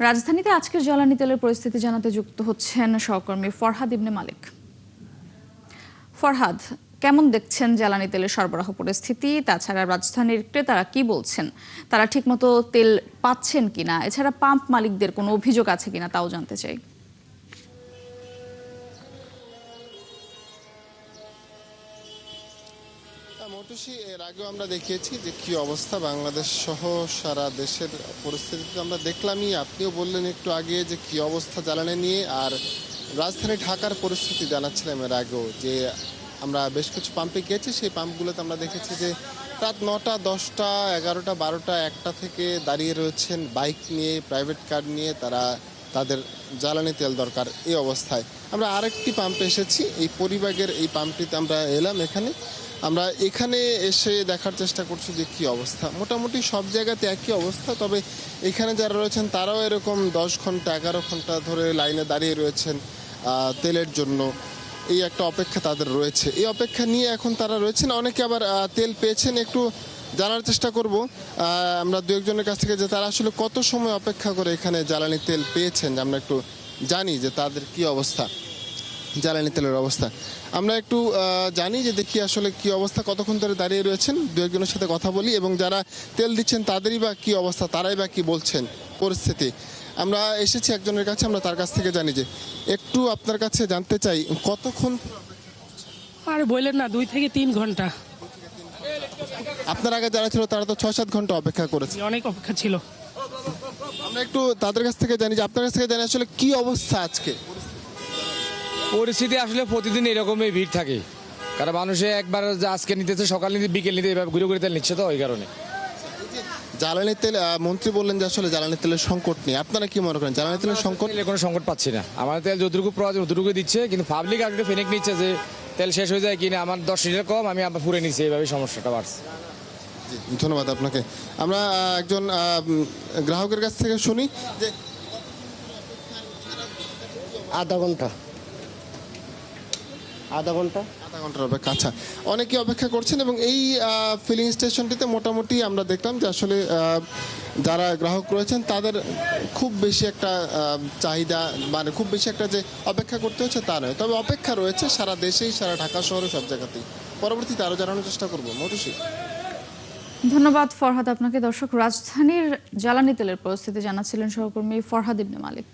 রাজধানীতে আজকের জ্বালানি তেলের পরিস্থিতি জানাতে যুক্ত হচ্ছেন সহকর্মী ফরহাদ ইবনে মালিক। ফরহাদ, কেমন দেখছেন জ্বালানি তেলের সরবরাহ পরিস্থিতি? তাছাড়া রাজধানীর ক্রেতারা কি বলছেন, তারা ঠিকমতো তেল পাচ্ছেন কিনা, এছাড়া পাম্প মালিকদের কোনো অভিযোগ আছে কিনা তাও জানতে চাই। মৌটুসী, এর আগেও আমরা দেখিয়েছি যে কি অবস্থা বাংলাদেশ সহ সারা দেশের পরিস্থিতিতে আমরা দেখলামই। আপনিও বললেন একটু আগে যে কি অবস্থা জ্বালানি নিয়ে, আর রাজধানী ঢাকার পরিস্থিতি জানাচ্ছিলাম এর আগেও যে আমরা বেশ কিছু পাম্পে গিয়েছি। সেই পাম্পগুলোতে আমরা দেখেছি যে রাত 9টা, 10টা, 11টা, 12টা, 1টা থেকে দাঁড়িয়ে রয়েছেন বাইক নিয়ে, প্রাইভেট কার নিয়ে, তারা তাদের জ্বালানি তেল দরকার এই অবস্থায়। আমরা আরেকটি পাম্পে এসেছি, এই পরিবাগের এই পাম্পটিতে আমরা এলাম। আমরা এখানে এসে দেখার চেষ্টা করছি যে কি অবস্থা। মোটামুটি সব জায়গাতে একই অবস্থা, তবে এখানে যারা রয়েছেন তারাও এরকম 10 ঘন্টা 11 ঘন্টা ধরে লাইনে দাঁড়িয়ে রয়েছেন তেলের জন্য। এই একটা অপেক্ষা তাদের রয়েছে, এই অপেক্ষা নিয়ে এখন তারা রয়েছেন। অনেকে আবার তেল পেয়েছেন, একটু জানার চেষ্টা করব আমরা দু একজনের কাছ থেকে যে তারা আসলে কত সময় অপেক্ষা করে এখানে জ্বালানি তেল পেয়েছেন, আমরা একটু জানি যে তাদের কি অবস্থা, জ্বালানি তেলের অবস্থা আমরা একটু জানি, যে দেখি আসলে কি অবস্থা, কতক্ষণ ধরে দাঁড়িয়ে রয়েছেন। দু একজনের সাথে কথা বলি এবং যারা তেল দিচ্ছেন তাদেরই বা কি অবস্থা, তারাই বা কি বলছেন পরিস্থিতি। আমরা এসেছি একজনের কাছে, আমরা তার কাছ থেকে জানি যে একটু আপনার কাছে জানতে চাই কতক্ষণ। আর বললেন না, 2 থেকে 3 ঘন্টা। আপনার আগে যারা ছিল তারা তো 6-7 ঘন্টা অপেক্ষা করেছে। অনেক অপেক্ষা ছিল। আমরা একটু তাদের কাছ থেকে জানি, যে আপনার কাছ থেকে জানি আসলে কি অবস্থা আজকে পরিস্থিতি। আসলে প্রতিদিন এরকমই ভিড় থাকে, কারণ মানুষে একবার আজকে নিতেছে, সকাল নিতে, বিকেল নিতে, এভাবে ঘুরে ঘুরে তেল নিচ্ছে, তো ওই কারণে। জ্বালানি তেল মন্ত্রী বললেন যে আসলে জ্বালানি তেলের সংকট নেই, আপনারা কি মনে করেন জ্বালানি তেলের সংকট? কোনো সংকট পাচ্ছি না, আমার তেল যতটুকু প্রয়োজন ততটুকু দিচ্ছে, কিন্তু পাবলিক আগে ফেনেক নিচ্ছে যে তেল শেষ হয়ে যায় কিনা, আমার 10 লিটার কম, আমি আবার ফুরে নিচ্ছি, এইভাবে সমস্যাটা বাড়ছে। ধন্যবাদ আপনাকে। আমরা একজন গ্রাহকের কাছ থেকে শুনি যে আধা ঘন্টার অপেক্ষা। আচ্ছা, অনেকে অপেক্ষা করছেন এবং এই ফিলিং স্টেশনটিতে মোটামুটি আমরা দেখলাম যে আসলে যারা গ্রাহক রয়েছেন তাদের খুব বেশি একটা চাহিদা, মানে খুব বেশি একটা যে অপেক্ষা করতে হচ্ছে তা নয়, তবে অপেক্ষা রয়েছে সারা দেশেই, সারা ঢাকা শহরে, সব জায়গাতেই। পরবর্তীতে আরও জানানোর চেষ্টা করবো। মৌটুসী, ধন্যবাদ ফরহাদ আপনাকে। দর্শক, রাজধানীর জ্বালানি তেলের পরিস্থিতি জানাচ্ছিলেন সহকর্মী ফরহাদ ইবনে মালিক।